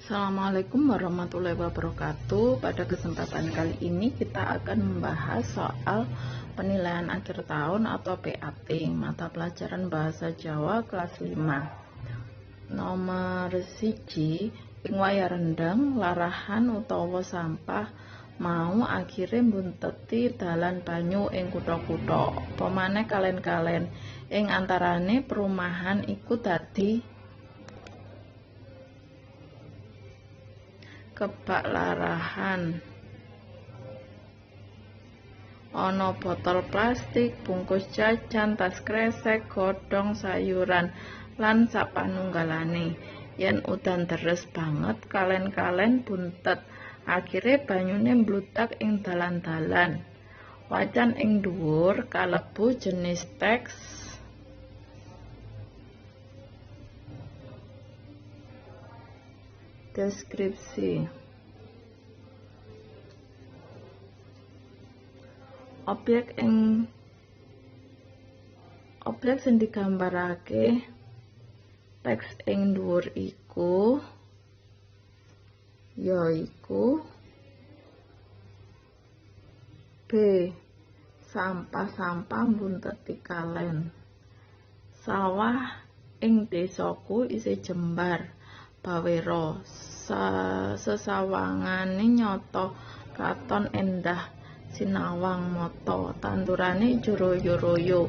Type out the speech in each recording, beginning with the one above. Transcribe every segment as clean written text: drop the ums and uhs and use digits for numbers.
Assalamualaikum warahmatullahi wabarakatuh. Pada kesempatan kali ini kita akan membahas soal penilaian akhir tahun atau PAT mata pelajaran bahasa Jawa kelas 5. Nomor 1, ing wayah rendang larahan utawa sampah mau akhire mbunteti dalan banyu ing kutha-kutha. Pemane kalen-kalen ing antarane perumahan iku dadi kebak larahan, ana botol plastik, bungkus jajan, tas kresek, godhong sayuran lan sapanunggalane. Yen udan deres banget kalen-kalen buntet, akhire banyune mbludak ing dalan-dalan. Wacan ing dhuwur kalebu jenis teks deskripsi. Objek sing digambarake teks ing dhuwur iku yaiku B. Sampah-sampah mbunteti kalen. Sawah ing desaku isih jembar bawero, sesawangane nyoto katon endah sinawang moto, tandurane jero-royo,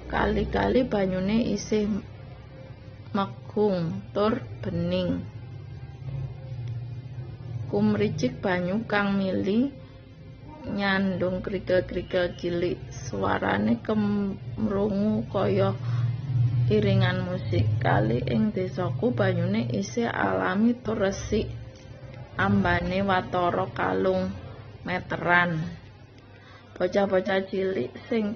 kali-kali banyune isih megung tur bening. Kumricik banyu kang mili nyandung krikil-krikil cilik, suarane kemrungu kaya iringan musik. Kali ing desaku banyune isih alami tur resik, ambane watara kalung meteran. Bocah-bocah cilik sing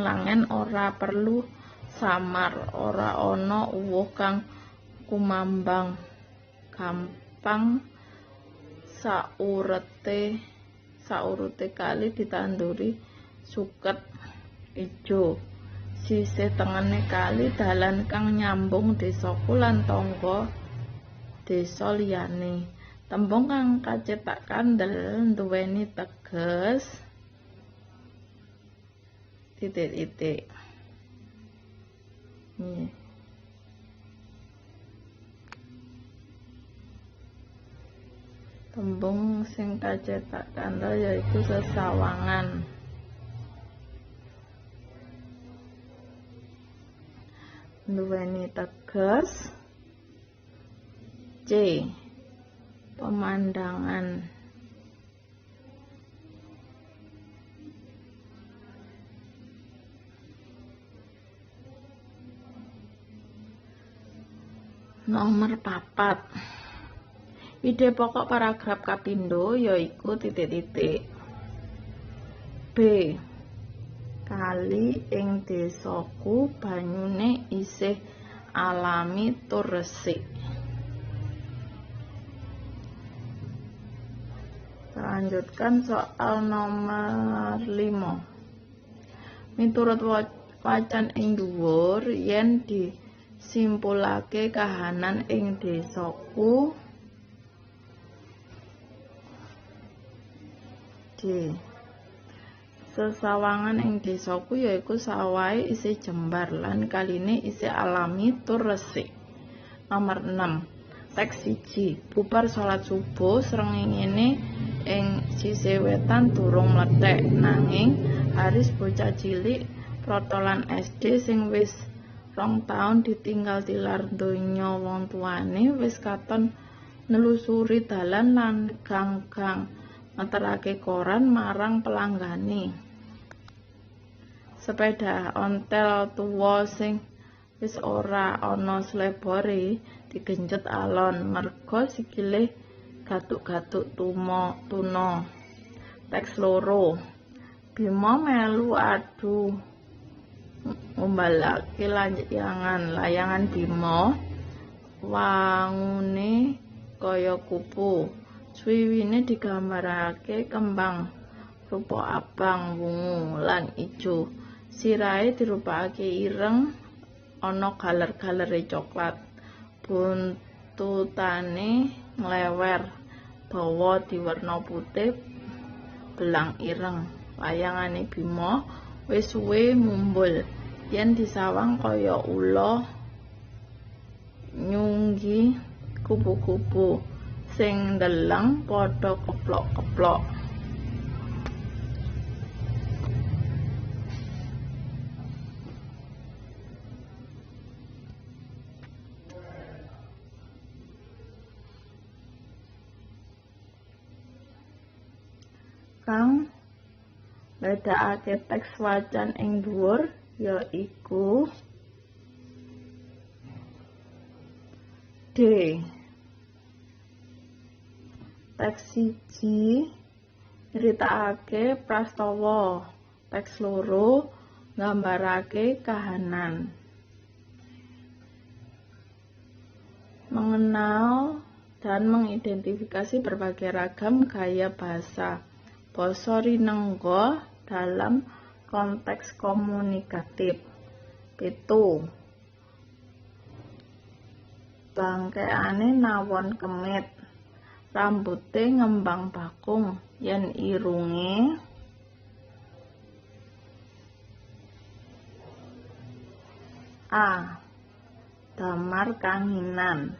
langen ora perlu samar, ora ana uwuh kang kumambang, gampang saurute kali ditanduri suket ijo. Sisih tengene kali dalan kang nyambung desaku lan tangga desa liyane. Tembung kang kacetak kandel nduweni teges titik-titik. Tembung sing kacetak kandel yaiku sesawangan. Nduweni teges. C. Pemandangan. Nomor 4. Ide pokok paragraf kapindho yaiku titik-titik. B. Kali ing desaku banyune isih alami tur resik. Lanjutkan soal nomor 5. Miturut wacan ing dhuwur, yen disimpulake kahanan ing desaku D. Sesawangan ing desaku yaiku sawahe isih jembar lan kaline isih alami tur resik. Nomor 6. Teks 1. Bubar salat subuh srengenge ing sisih wetan durung mlethek, nanging Haris bocah cilik protolan SD sing wis 2 taun ditinggal tilar donya wong tuane wis katon nelusuri dalan lan gang-gang ngeterake koran marang pelanggane. Sepeda ontel tuwa sing wis ora ana slebore digenjet alon merga sikile gatuk-gatuk tuna. Teks 2. Bima melu adu ngumbalake layangan Bima wangune kaya kupu. Swiwine digambarake kembang rupa abang, wungu lan ijo. Sirahe dirupakake ireng ana galer-galere coklat. Katutane nglewer, dawa diwerna putih, belang ireng. Wayangane Bima wis suwe mumbul, yen disawang kaya ula nyunggi kupu-kupu, sing ndeleng padha keplok-keplok. Kang mbedakake teks wacan ing dhuwur yaiku D. Teks 1 nyritakake prastawa, teks 2 nggambarake kahanan. Mengenal dan mengidentifikasi berbagai ragam gaya bahasa rinengga dalam konteks komunikatif. 7. Bangkeane nawon kemit, rambute ngembang bakung, yen irunge A. Damar kanginan,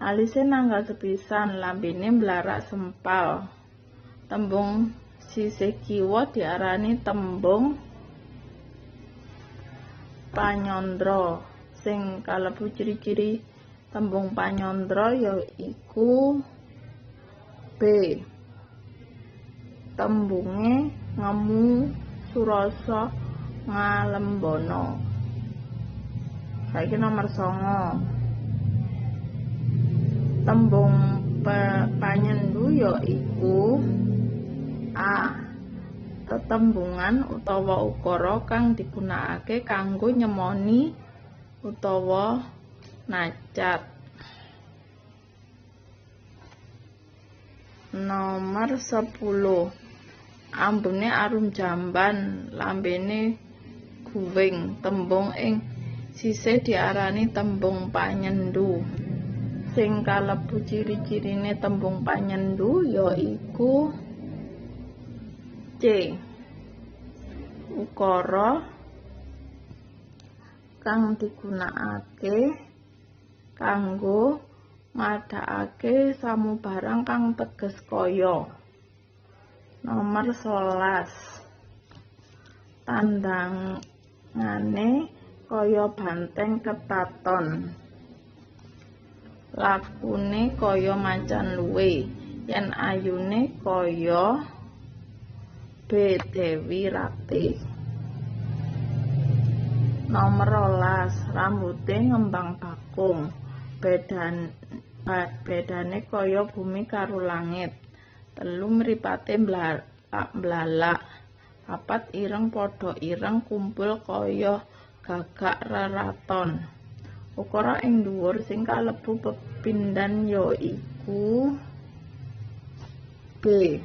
alise nanggal sepisan, lambene mblarak sempal. Tembung sisih kiwa diarani tembung panyandra. Sing kalebu ciri-ciri tembung panyandra yaiku B. Tembunge ngemu, surasa, ngalembana. Saiki nomor 9. Tembung panyendu yaiku A. Tetembungan utawa ukara kang digunakake kanggo nyemoni utawa nacat. Nomor 10. Ambune arum jamban, lambene guwing. Tembung ing sisih diarani tembung panyendu. Sing kalebu ciri-cirine tembung panyendu yaiku C. Ukara kang digunakake kanggo madhakake samubarang kang teges kaya. Nomor 11. Tandangane kaya banteng ketaton, lakune kaya macan luwe, yen ayune kaya B. Dewi Rati. Nomor 12. Rambute ngembang bakung, bedane kaya bumi karo langit. 3. Mripate mblalak. 4. Ireng padha ireng, kumpul kaya gagak reraton. Ukara ing dhuwur sing kalebu pepindhan yaiku B.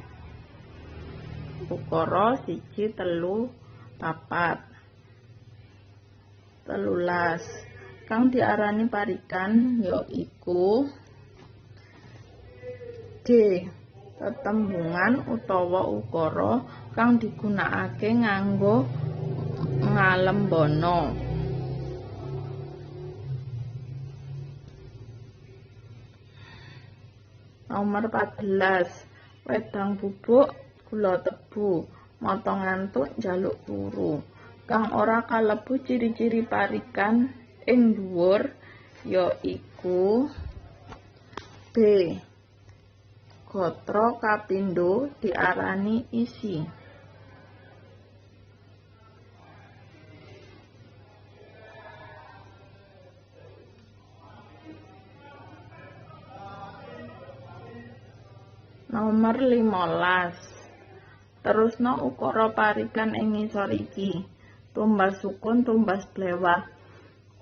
Ukara 1, 3, 4. 13. Kang diarani parikan yaiku D. Tetembungan utawa ukara kang digunakake nganggo ngalembana. Nomor 14. Wedang bubuk gula tebu, mata ngantuk njaluk turu. Kang ora kalebu ciri-ciri parikan ing dhuwur yaiku B. Gatra kapindho diarani isi. Nomor 15. Terusna ukara parikan ing ngisor iki. Tumbas sukun, tumbas blewah.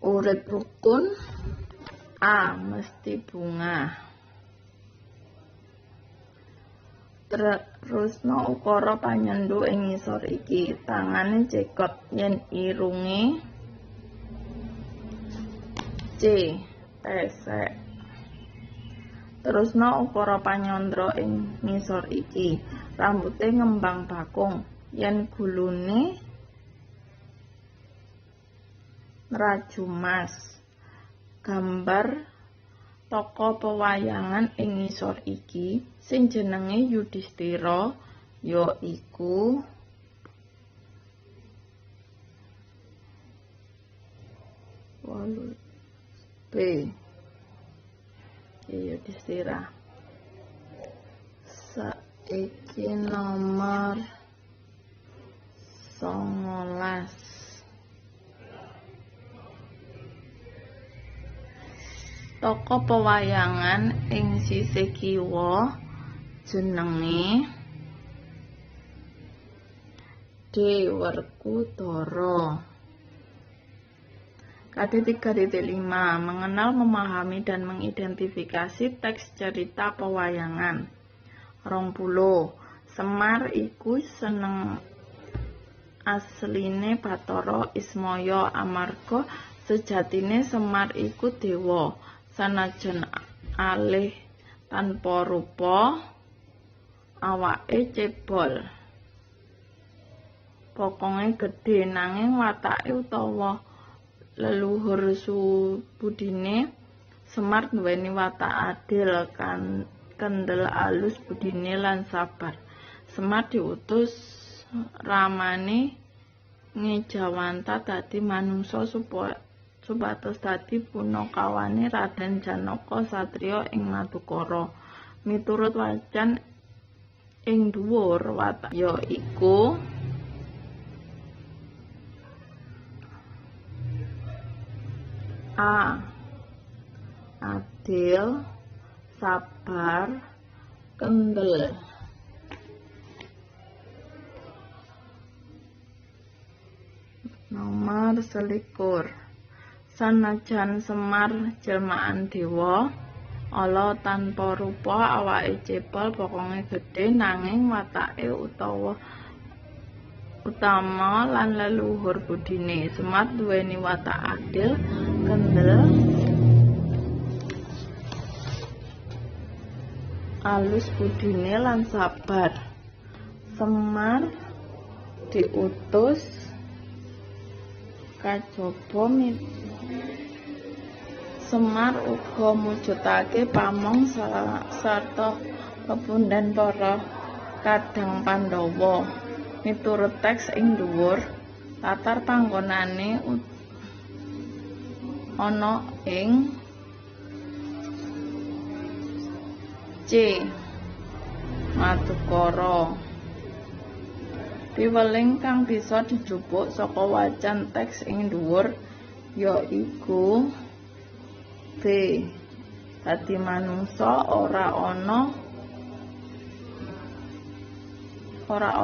Urip rukun A. Mesti bunga. Terusna ukara panyendu ing ngisor iki. Tangane cekot, yen irunge C. Tesek. Terusno ukara panyandra ing ngisor iki. Rambute ngembang bakung, yen gulune nrajumas. Gambar tokoh pewayangan ing ngisor iki sing jenenge Yudhistira ya iku B. Yudhistira. Saiki nomor 19. Tokoh pewayangan ing sisih kiwa jenenge Werkudara. KD3.5 mengenal, memahami, dan mengidentifikasi teks cerita pewayangan. 20. Semar iku seneng asline Bathara Ismaya amarga sejatine Semar iku dewa. Sanajan alih tanpa rupa, awake cebol, pokonge gedhe, nanging watake utawa leluhur subudine. Semar nduweni watak adil, kendel alus budine lan sabar. Semar diutus ramane Ngejawanta dadi manungsa supados dadi punakawane Raden Janaka satriya ing Madukara. Miturut wacan ing dhuwur watak ya iku A. Adil, sabar, kendel. Nomor 21. Sanajan Semar jelmaan dewa, ala tanpa rupa, awake cebol, pokonge gedhe, nanging watake utama lan leluhur budine. Semar duweni watak adil, kendel, alus budine lan sabar. Semar diutus kajaba Semar uga mujudake pamong sarta pepundhen para kadang Pandhawa. Miturut teks ing dhuwur, latar panggonane ana ing C. Madukara. Piweling kang bisa dijupuk saka wacan teks ing dhuwur ya iku B. Dadi manungsa ora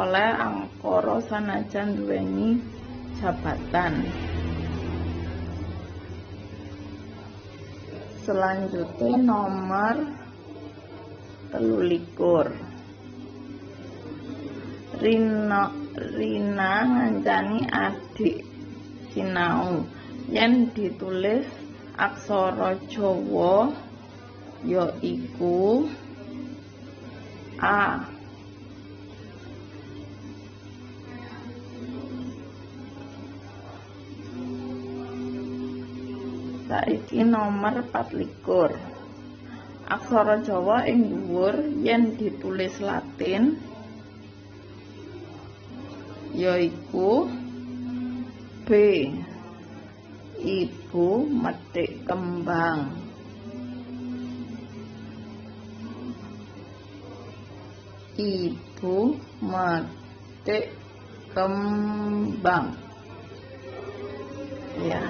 oleh angkara sanajan duweni jabatan. Selanjutnya nomor 23. Rina ngancani adik sinau yen ditulis aksara Jawa ya iku A. Saiki nomor 24. Aksara Jawa ing dhuwur yen ditulis Latin yaiku B. Ibu metik kembang. Ibu metik kembang. Ya.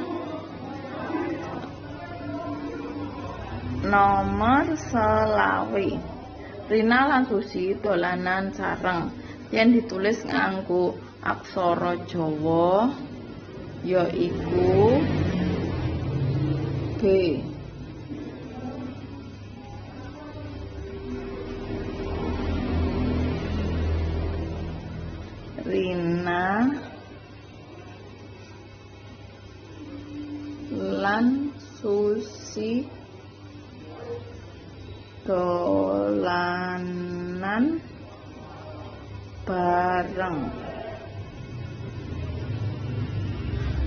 Nomor 20. Rina lan Susi dolanan sareng. Yen ditulis nganggo aksara Jawa yaiku B. Rina lan Susi dolanan bareng.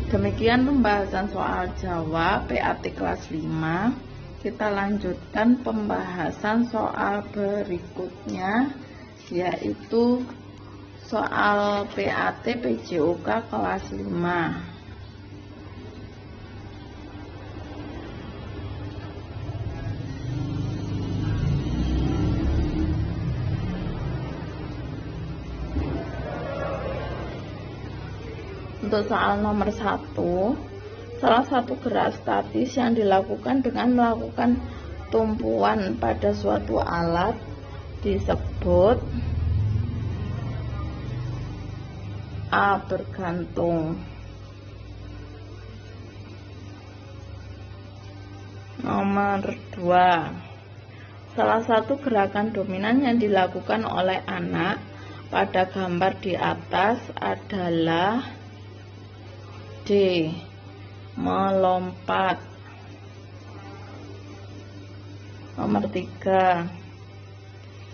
Demikian pembahasan soal Jawa PAT kelas 5. Kita lanjutkan pembahasan soal berikutnya, yaitu soal PAT PJOK kelas 5. Untuk soal nomor 1, salah satu gerak statis yang dilakukan dengan melakukan tumpuan pada suatu alat disebut A. Bergantung. Nomor 2, salah satu gerakan dominan yang dilakukan oleh anak pada gambar di atas adalah D. Melompat. Nomor 3,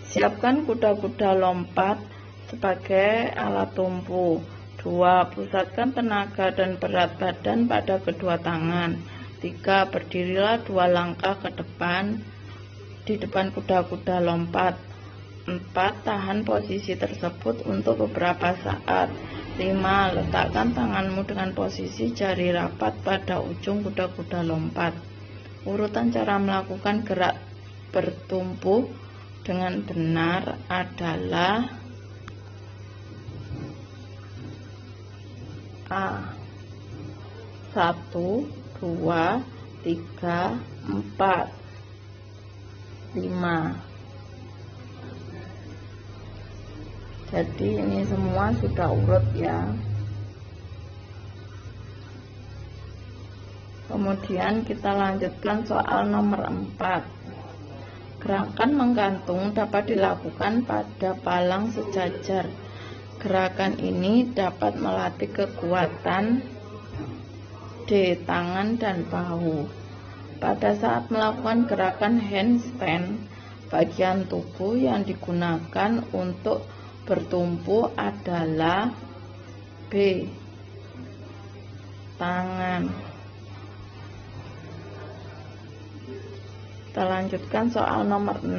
siapkan kuda-kuda lompat sebagai alat tumpu. 2. Pusatkan tenaga dan berat badan pada kedua tangan. 3. Berdirilah 2 langkah ke depan di depan kuda-kuda lompat. 4. Tahan posisi tersebut untuk beberapa saat. 5. Letakkan tanganmu dengan posisi jari rapat pada ujung kuda-kuda lompat. Urutan cara melakukan gerak bertumpu dengan benar adalah A. 1, 2, 3, 4, 5. Jadi ini semua sudah urut ya. Kemudian kita lanjutkan soal nomor 4. Gerakan menggantung dapat dilakukan pada palang sejajar. Gerakan ini dapat melatih kekuatan D. Tangan dan bahu. Pada saat melakukan gerakan handstand, bagian tubuh yang digunakan untuk bertumpu adalah B. Tangan. Kita lanjutkan soal nomor 6.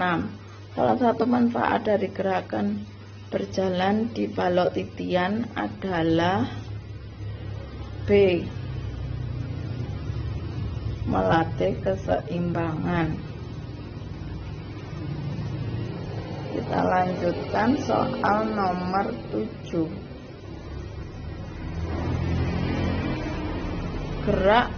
Salah satu manfaat dari gerakan berjalan di balok titian adalah B. Melatih keseimbangan. Kita lanjutkan soal nomor 7. Gerak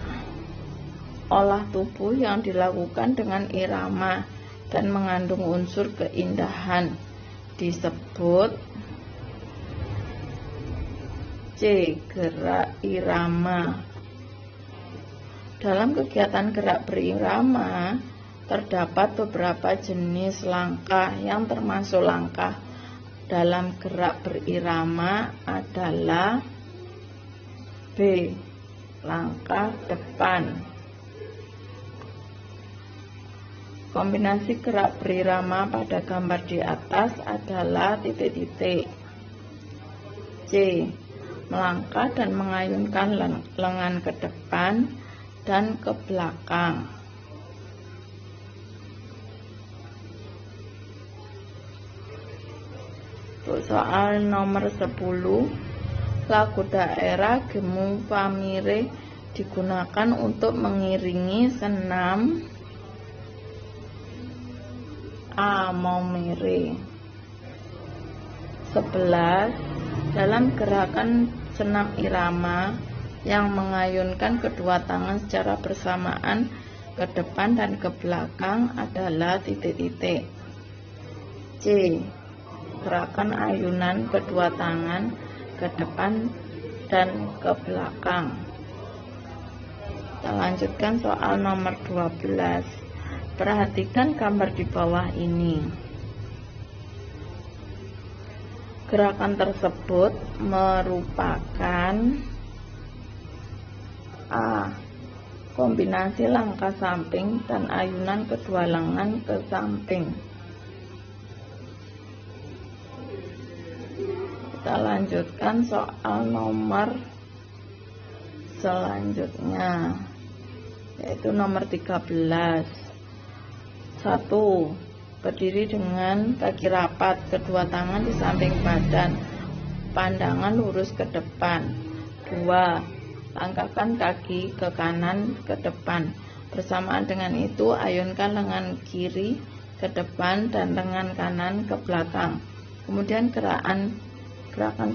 olah tubuh yang dilakukan dengan irama dan mengandung unsur keindahan disebut C. Gerak irama. Dalam kegiatan gerak berirama terdapat beberapa jenis langkah yang termasuk langkah dalam gerak berirama adalah B. Langkah depan. Kombinasi gerak berirama pada gambar di atas adalah titik-titik. C. Melangkah dan mengayunkan lengan ke depan dan ke belakang. Untuk soal nomor 10, lagu daerah Gemu Pamire digunakan untuk mengiringi senam A. Maumere. 11. Dalam gerakan senam irama yang mengayunkan kedua tangan secara bersamaan ke depan dan ke belakang adalah titik-titik. C. Gerakan ayunan kedua tangan ke depan dan ke belakang. Kita lanjutkan soal nomor 12. Perhatikan gambar di bawah ini. Gerakan tersebut merupakan A. Kombinasi langkah samping dan ayunan kedua lengan ke samping. Kita lanjutkan soal nomor selanjutnya, yaitu nomor 13. 1. Berdiri dengan kaki rapat, kedua tangan di samping badan, pandangan lurus ke depan. 2. Langkahkan kaki ke kanan ke depan. Bersamaan dengan itu, ayunkan lengan kiri ke depan dan lengan kanan ke belakang. Kemudian gerakan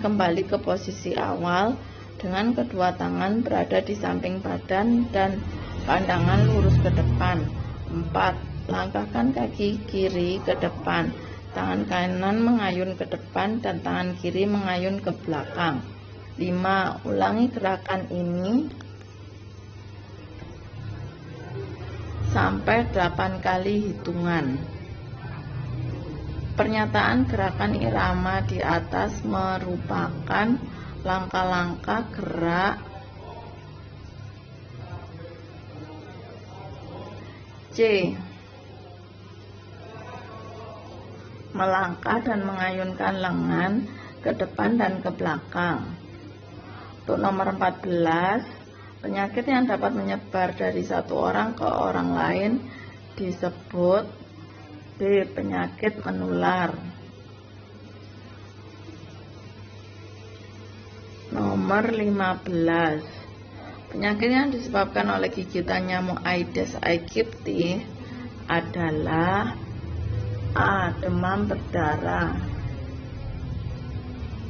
kembali ke posisi awal dengan kedua tangan berada di samping badan dan pandangan lurus ke depan. 4. Langkahkan kaki kiri ke depan, tangan kanan mengayun ke depan dan tangan kiri mengayun ke belakang. 5. Ulangi gerakan ini sampai 8 kali hitungan. Pernyataan gerakan irama di atas merupakan langkah-langkah gerak C. Melangkah dan mengayunkan lengan ke depan dan ke belakang. Untuk nomor 14, penyakit yang dapat menyebar dari satu orang ke orang lain disebut B. Penyakit menular. Nomor 15, penyakit yang disebabkan oleh gigitan nyamuk Aedes aegypti adalah A. Demam berdarah.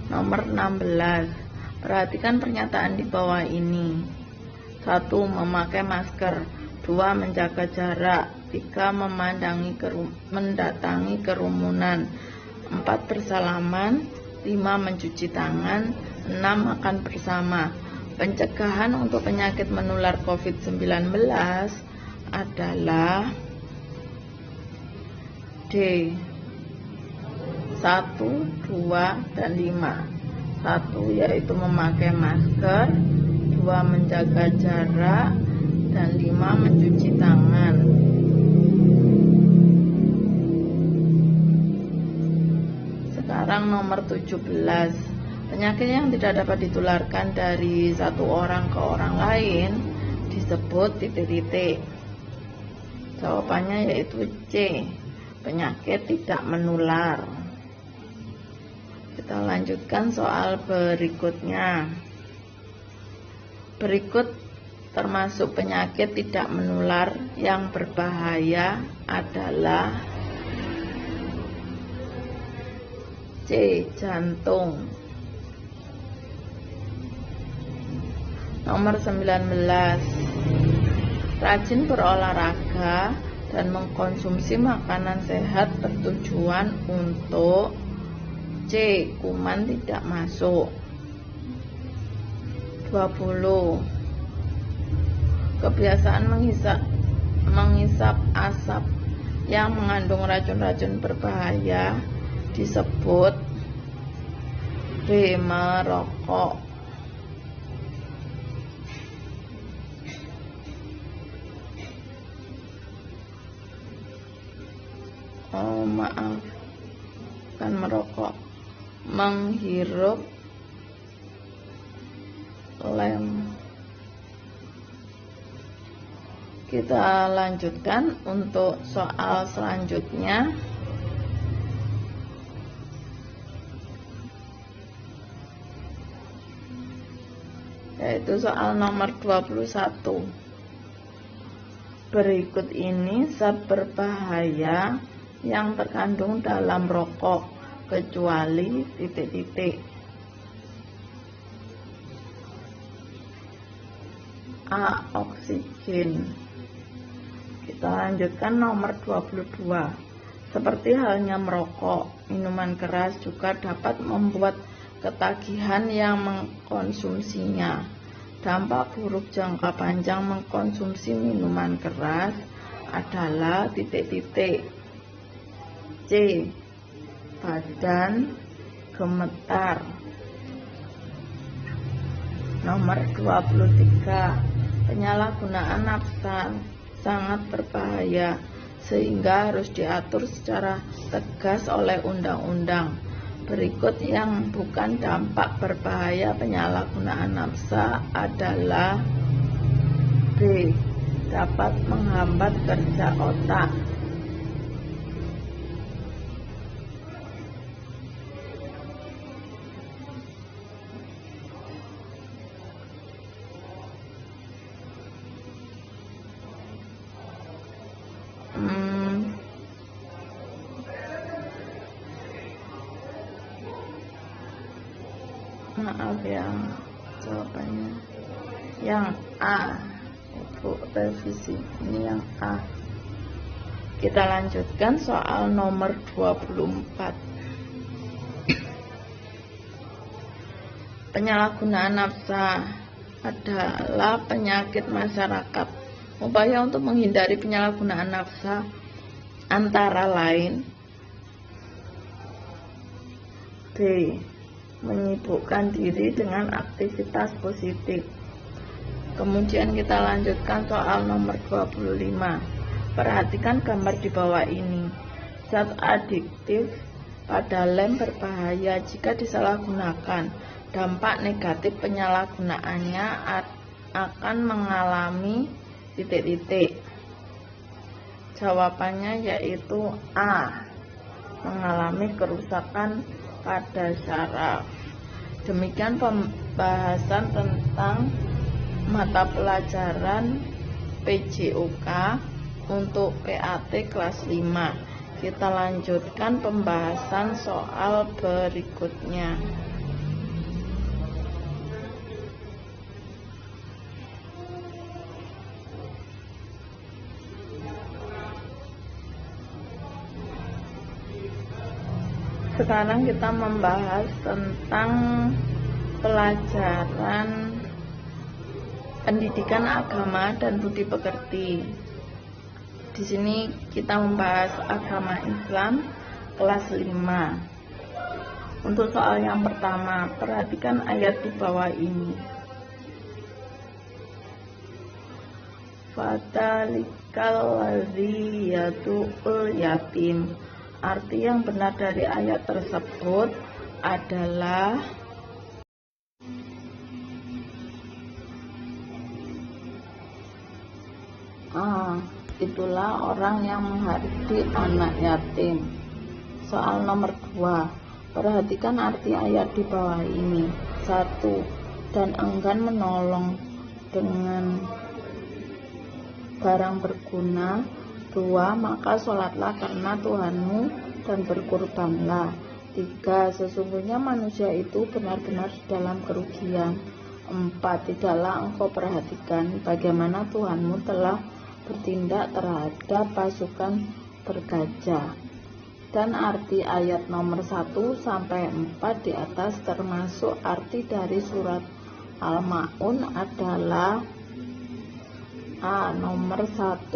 Nomor 16, perhatikan pernyataan di bawah ini. 1. Memakai masker. 2. Menjaga jarak. 3. Mendatangi kerumunan. 4. Bersalaman. 5. Mencuci tangan. 6. Makan bersama. Pencegahan untuk penyakit menular COVID-19 adalah D. 1, 2, dan 5. 1 yaitu memakai masker, 2 menjaga jarak, dan 5 mencuci tangan. Sekarang nomor 17, penyakit yang tidak dapat ditularkan dari satu orang ke orang lain disebut titik-titik. Jawabannya yaitu C. Penyakit tidak menular. Kita lanjutkan soal berikutnya. Berikut termasuk penyakit tidak menular yang berbahaya adalah C. Jantung. Nomor 19, rajin berolahraga dan mengkonsumsi makanan sehat bertujuan untuk C. Kuman tidak masuk. 20. Kebiasaan menghisap asap yang mengandung racun-racun berbahaya disebut B. Merokok. Kan merokok, menghirup lem. Kita lanjutkan untuk soal selanjutnya, yaitu soal nomor 21. Berikut ini zat berbahaya yang terkandung dalam rokok kecuali titik-titik. A. Oksigen. Kita lanjutkan nomor 22. Seperti halnya merokok, minuman keras juga dapat membuat ketagihan yang mengkonsumsinya. Dampak buruk jangka panjang mengkonsumsi minuman keras adalah titik-titik. C. Badan gemetar. Nomor 23. Penyalahgunaan nafsa sangat berbahaya sehingga harus diatur secara tegas oleh undang-undang. Berikut yang bukan dampak berbahaya penyalahgunaan nafsa adalah: B. Dapat menghambat kerja otak. Maaf ya, jawabannya yang A. Ibu revisi, ini yang A. Kita lanjutkan soal nomor 24. Penyalahgunaan nafsa adalah penyakit masyarakat. Upaya untuk menghindari penyalahgunaan nafsa antara lain: B. Menyibukkan diri dengan aktivitas positif. Kemudian kita lanjutkan soal nomor 25. Perhatikan gambar di bawah ini. Zat adiktif pada lem berbahaya jika disalahgunakan. Dampak negatif penyalahgunaannya akan mengalami titik-titik. Jawabannya yaitu A. Mengalami kerusakan pada saraf. Demikian pembahasan tentang mata pelajaran PJOK untuk PAT kelas 5. Kita lanjutkan pembahasan soal berikutnya. Sekarang kita membahas tentang pelajaran pendidikan agama dan budi pekerti. Di sini kita membahas agama Islam kelas 5. Untuk soal yang pertama, perhatikan ayat di bawah ini. Fatalikal ladzi yatu'ul yatim. Arti yang benar dari ayat tersebut adalah itulah orang yang menghargai anak yatim. Soal nomor 2. Perhatikan arti ayat di bawah ini. 1. Dan enggan menolong dengan barang berguna. 2. Maka sholatlah karena Tuhanmu dan berkurbanlah. 3. Sesungguhnya manusia itu benar-benar dalam kerugian. 4. Tidaklah engkau perhatikan bagaimana Tuhanmu telah bertindak terhadap pasukan bergajah. Dan arti ayat nomor 1 sampai 4 di atas termasuk arti dari surat Al-Ma'un adalah A. Nomor 1.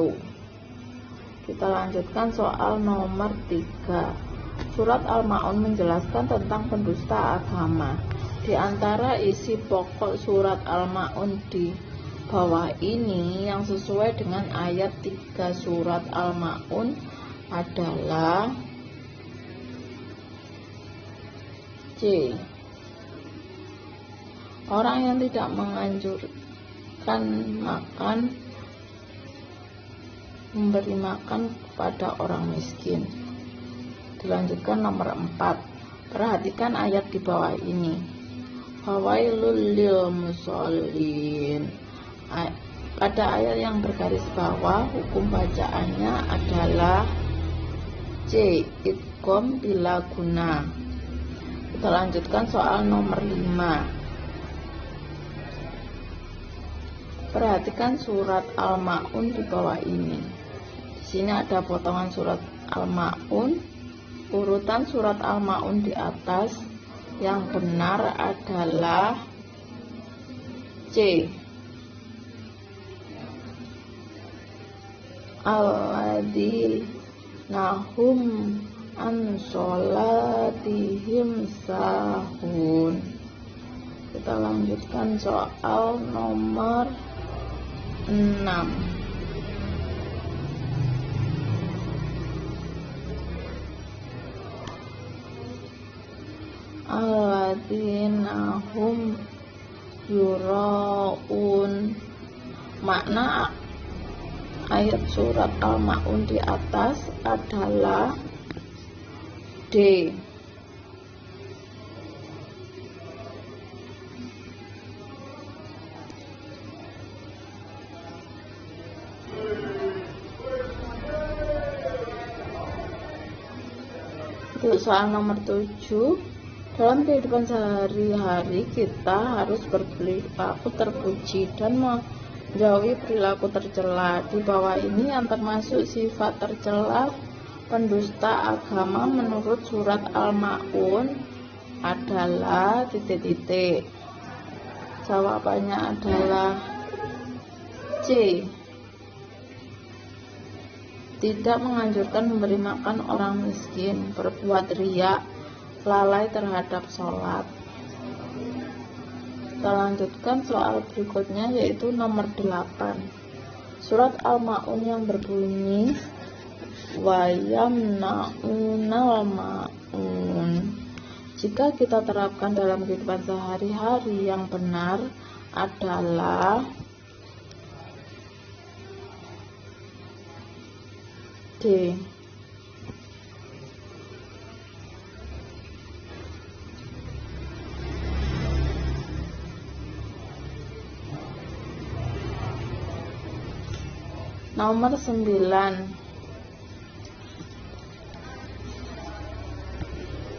Kita lanjutkan soal nomor 3. Surat Al-Ma'un menjelaskan tentang pendusta agama. Di antara isi pokok surat Al-Ma'un di bawah ini yang sesuai dengan ayat 3 surat Al-Ma'un adalah C. Orang yang tidak menganjurkan memberi makan kepada orang miskin. Dilanjutkan nomor 4. Perhatikan ayat di bawah ini. Fawailul lil musholin. Pada ayat yang bergaris bawah, hukum bacaannya adalah C. Idgham bila guna. Kita lanjutkan soal nomor 5. Perhatikan surat Al-Ma'un di bawah ini. Di sini ada potongan surat Al-Ma'un, urutan surat Al-Ma'un di atas. Yang benar adalah C. Alladzina hum an sholatihim sahun. Kita lanjutkan soal nomor 6. Alladzina hum yuraun. Makna ayat surat Al-Ma'un di atas adalah D. Untuk soal nomor 7, dalam kehidupan sehari-hari kita harus berperilaku terpuji dan menjauhi perilaku tercela. Di bawah ini yang termasuk sifat tercela pendusta agama menurut surat Al-Ma'un adalah titik-titik. Jawabannya adalah C. Tidak menganjurkan memberi makan orang miskin, berbuat riya, lalai terhadap sholat. Kita lanjutkan soal berikutnya, yaitu nomor 8. Surat Al-Ma'un yang berbunyi wa yamna'unal ma'un. Jika kita terapkan dalam kehidupan sehari-hari, yang benar adalah D. Nomor 9.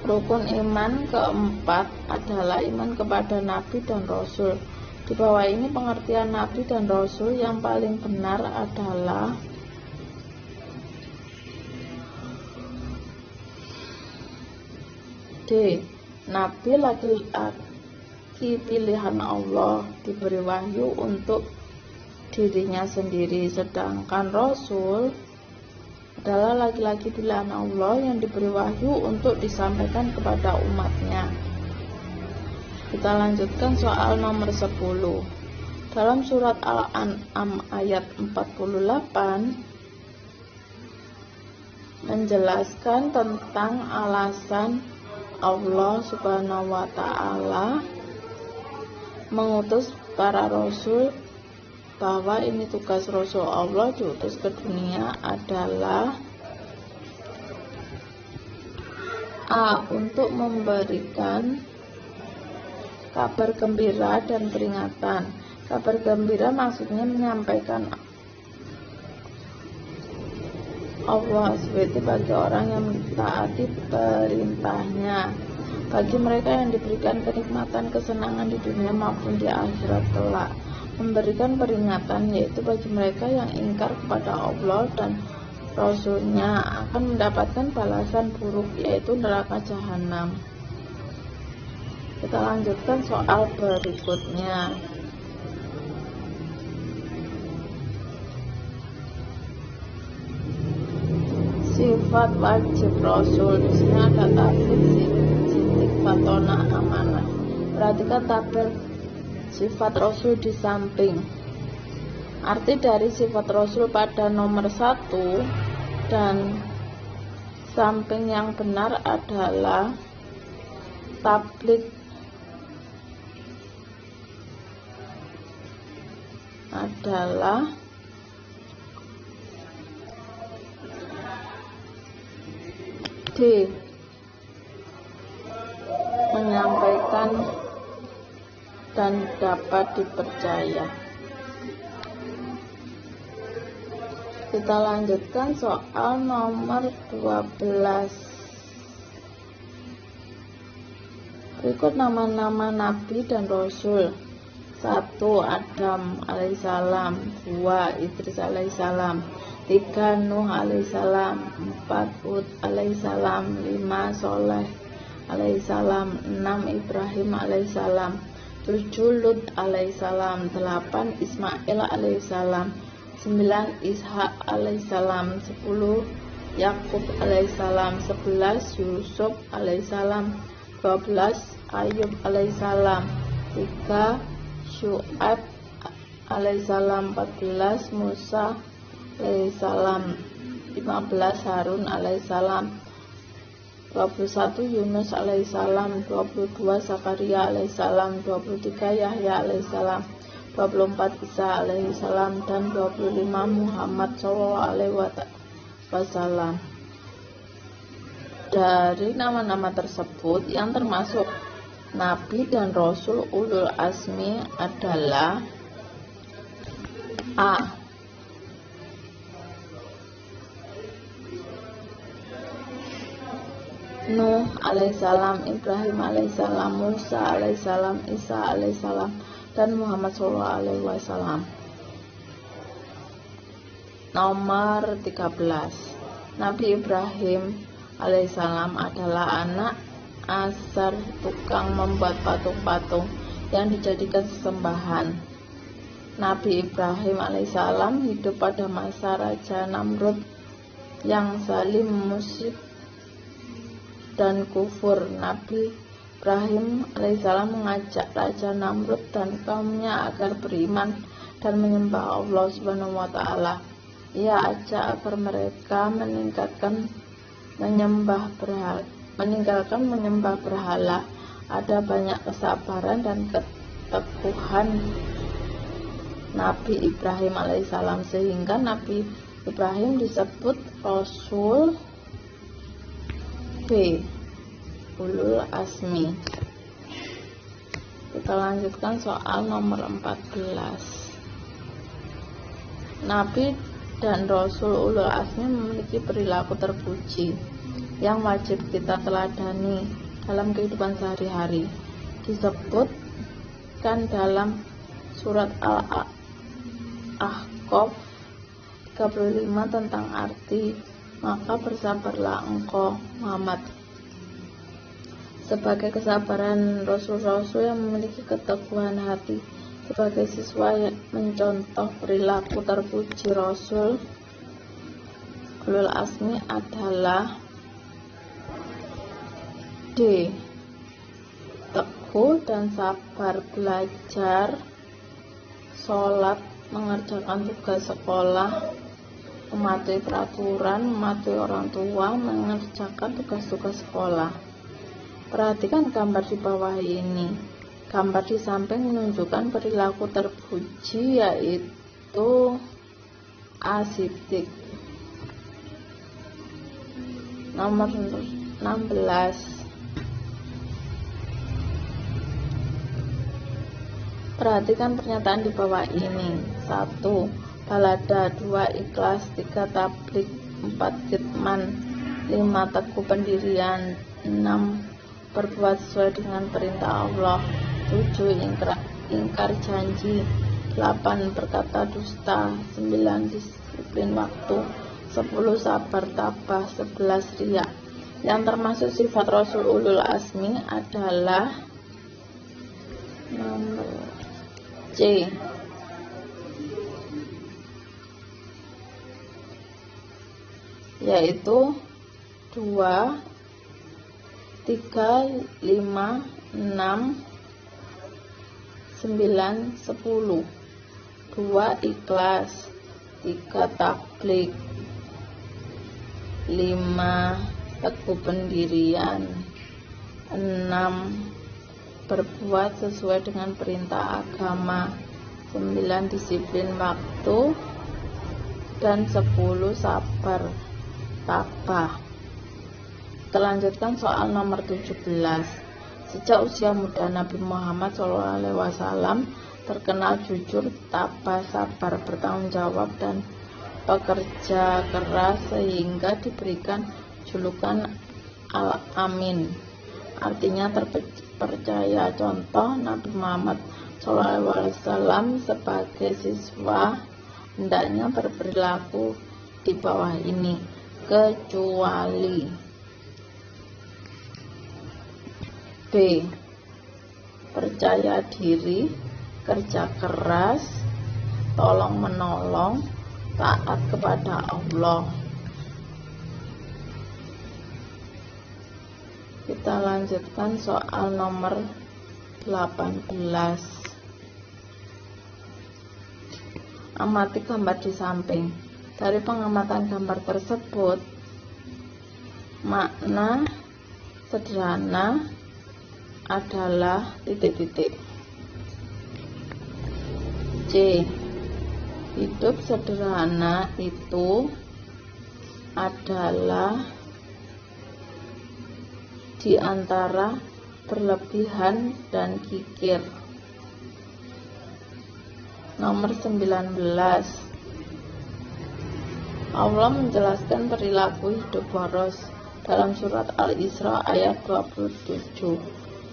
Rukun iman keempat adalah iman kepada Nabi dan Rasul. Di bawah ini pengertian Nabi dan Rasul yang paling benar adalah D. Nabi laki-laki pilihan Allah, diberi wahyu untuk dirinya sendiri, sedangkan Rasul adalah laki-laki pilihan Allah yang diberi wahyu untuk disampaikan kepada umatnya. Kita lanjutkan soal nomor 10. Dalam surat Al-An'am ayat 48 menjelaskan tentang alasan Allah Subhanahu wa Ta'ala mengutus para rasul, bahwa ini tugas Rasul Allah diutus ke dunia adalah A. Untuk memberikan kabar gembira dan peringatan. Kabar gembira maksudnya menyampaikan Allah seperti bagi orang yang mentaati perintahnya, bagi mereka yang diberikan kenikmatan kesenangan di dunia maupun di akhirat kelak. Memberikan peringatan yaitu bagi mereka yang ingkar kepada Allah dan Rasulnya akan mendapatkan balasan buruk, yaitu neraka jahanam. Kita lanjutkan soal berikutnya. Sifat wajib Rasul. Di sini ada tabel sidik fatona amanah. Perhatikan tabel sifat Rasul di samping. Arti dari sifat Rasul pada nomor 1 dan samping yang benar adalah tablik adalah D. Menyampaikan dan dapat dipercaya. Kita lanjutkan soal nomor 12. Berikut nama-nama Nabi dan Rasul. 1. Adam alaihissalam. 2. Idris alaihissalam. 3. Nuh alaihissalam. 4. Hud alaihissalam. 5. Soleh alaihissalam. 6. Ibrahim alaihissalam. 7. Lut alaihissalam. 8. Ismail alaihissalam. 9. Ishak alaihissalam. 10. Yakub alaihissalam. 11. Yusuf alaihissalam. 12. Ayub alaihissalam. 3. Syu'aib alaihissalam 14, Musa alaihissalam 15, Harun alaihissalam 21, Yunus alaihissalam 22, Zakaria alaihissalam 23, Yahya alaihissalam 24, Isa alaihissalam dan 25, Muhammad sallallahu alaihi wasallam. Dari nama-nama tersebut yang termasuk Nabi dan Rasul ulul azmi adalah A. Nuh alaihissalam, Ibrahim alaihissalam, Musa alaihissalam, Isa alaihissalam dan Muhammad sallallahu alaihi wasallam. Nomor 13. Nabi Ibrahim alaihissalam adalah anak Azar, tukang membuat patung-patung yang dijadikan sesembahan. Nabi Ibrahim alaihissalam hidup pada masa Raja Namrud yang zalim, musyrik dan kufur. Nabi Ibrahim alaihissalam mengajak Raja Namrud dan kaumnya agar beriman dan menyembah Allah Subhanahu wa Ta'ala. Ia ajak agar mereka meninggalkan menyembah berhala. Ada banyak kesabaran dan keteguhan Nabi Ibrahim alaihissalam sehingga Nabi Ibrahim disebut Rasul B. Ulul Azmi. Kita lanjutkan soal nomor 14. Nabi dan Rasul ulul azmi memiliki perilaku terpuji yang wajib kita teladani dalam kehidupan sehari-hari. Disebutkan dalam surat Al-Ahqaf 35 tentang arti, maka bersabarlah engkau Muhammad. Sebagai kesabaran Rasul-Rasul yang memiliki keteguhan hati, sebagai siswa yang mencontoh perilaku terpuji Rasul ulul azmi adalah D. Teguh dan sabar belajar, sholat, mengerjakan tugas sekolah, mematuhi peraturan, mematuhi orang tua, mengerjakan tugas-tugas sekolah. Perhatikan gambar di bawah ini. Gambar di samping menunjukkan perilaku terpuji, yaitu asidik. Nomor 16. Perhatikan pernyataan di bawah ini. 1. Balada, 2. Ikhlas, 3. Tablik, 4. Kitman, 5. Teguh pendirian, 6. Berbuat sesuai dengan perintah Allah, 7. Ingkar janji, 8. Berkata dusta, 9. Disiplin waktu, 10. Sabar tabah, 11. Riya. Yang termasuk sifat Rasul ulul azmi adalah nomor C. Yaitu 2, 3, 5, 6, 9, 10. 2. Ikhlas, 3. Tablik, 5. Teguh pendirian, 6. Berbuat sesuai dengan perintah agama, 9. Disiplin waktu, dan 10. Sabar tabah. Kita lanjutkan soal nomor 17. Sejak usia muda Nabi Muhammad SAW terkenal jujur, tabah, sabar, bertanggung jawab, dan pekerja keras sehingga diberikan julukan Al-Amin, artinya terpercaya. Contoh, Nabi Muhammad SAW sebagai siswa hendaknya berperilaku di bawah ini, kecuali B. Percaya diri, kerja keras, tolong menolong, taat kepada Allah. Kita lanjutkan soal nomor 18. Amati gambar di samping. Dari pengamatan gambar tersebut, makna sederhana adalah titik-titik. C. Hidup sederhana itu adalah di antara berlebihan dan kikir. Nomor 19. Allah menjelaskan perilaku hidup boros dalam surat Al-Isra ayat 27,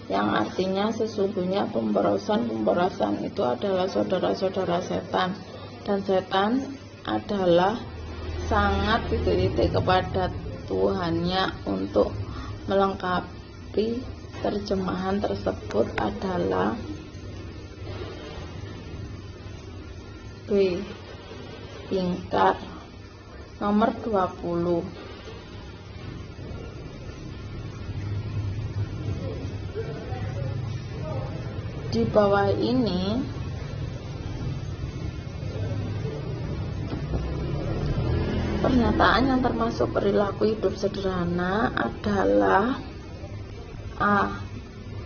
yang artinya sesungguhnya pemborosan itu adalah saudara-saudara setan, dan setan adalah sangat titik-titik kepada Tuhannya. Untuk melengkapi terjemahan tersebut adalah B. Ingkar. Nomor 20. Di bawah ini pernyataan yang termasuk perilaku hidup sederhana adalah A.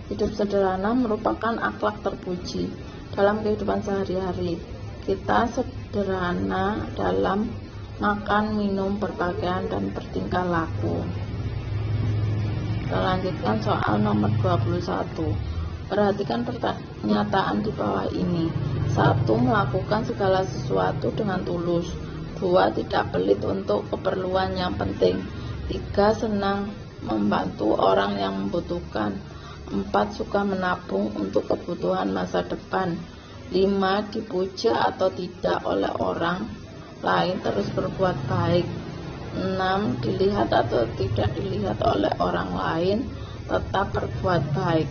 Hidup sederhana merupakan akhlak terpuji dalam kehidupan sehari-hari. Kita sederhana dalam makan, minum, berpakaian, dan bertingkah laku. Kita lanjutkan soal nomor 21. Perhatikan pernyataan di bawah ini. 1. Melakukan segala sesuatu dengan tulus. 2. Tidak pelit untuk keperluan yang penting. 3. Senang membantu orang yang membutuhkan. 4. Suka menabung untuk kebutuhan masa depan. 5. Dipuja atau tidak oleh orang lain, terus berbuat baik. 6. Dilihat atau tidak dilihat oleh orang lain, tetap berbuat baik.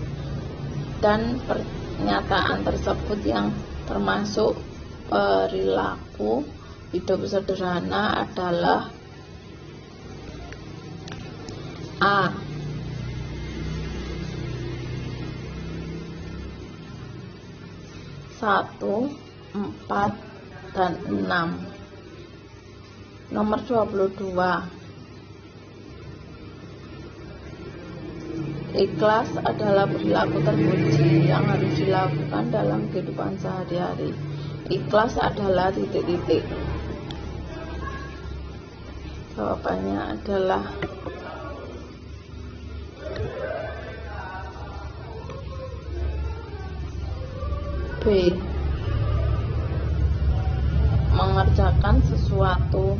Dan pernyataan tersebut yang termasuk perilaku hidup sederhana adalah A. 1, 4, dan 6. Nomor 22. Ikhlas adalah perilaku terpuji yang harus dilakukan dalam kehidupan sehari-hari. Ikhlas adalah titik-titik. Jawabannya adalah B. Mengerjakan sesuatu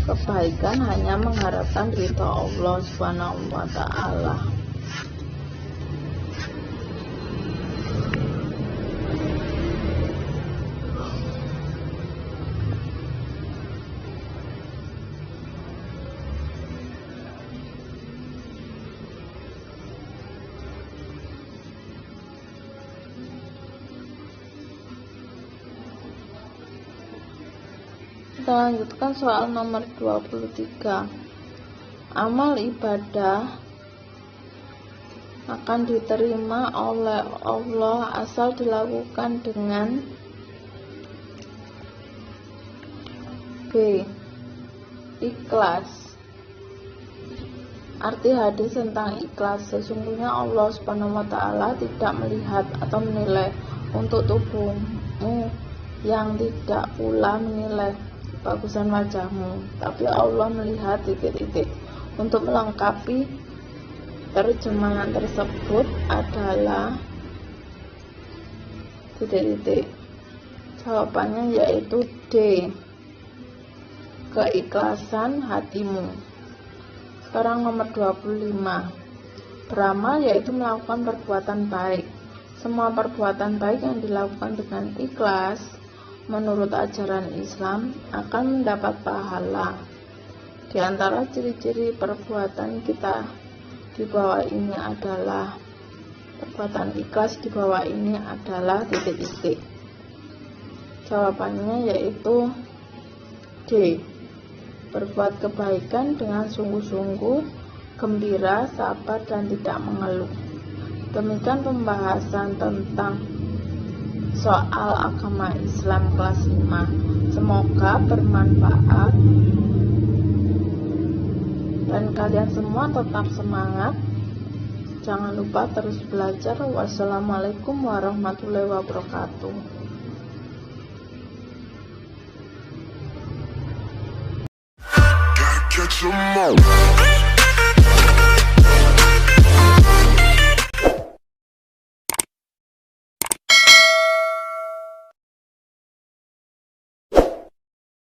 kebaikan hanya mengharapkan ridha Allah Subhanahu wa ta'ala. Kita lanjutkan soal nomor 23. Amal ibadah akan diterima oleh Allah asal dilakukan dengan B. Ikhlas. Arti hadis tentang ikhlas: sesungguhnya Allah Subhanahu wa ta'ala tidak melihat atau menilai untuk tubuhmu, yang tidak pula menilai bagusan wajahmu, tapi Allah melihat titik-titik. Untuk melengkapi terjemahan tersebut adalah titik-titik. Jawabannya yaitu D. Keikhlasan hatimu. Sekarang nomor 25. Beramal yaitu melakukan perbuatan baik. Semua perbuatan baik yang dilakukan dengan ikhlas menurut ajaran Islam akan mendapat pahala. Di antara ciri-ciri perbuatan kita di bawah ini adalah perbuatan ikhlas di bawah ini adalah titik-titik. Jawabannya yaitu D. Berbuat kebaikan dengan sungguh-sungguh, gembira, sabar, dan tidak mengeluh. Demikian pembahasan tentang soal agama Islam kelas 5. Semoga bermanfaat dan kalian semua tetap semangat. Jangan lupa terus belajar. Wassalamualaikum warahmatullahi wabarakatuh. Catch 'em all.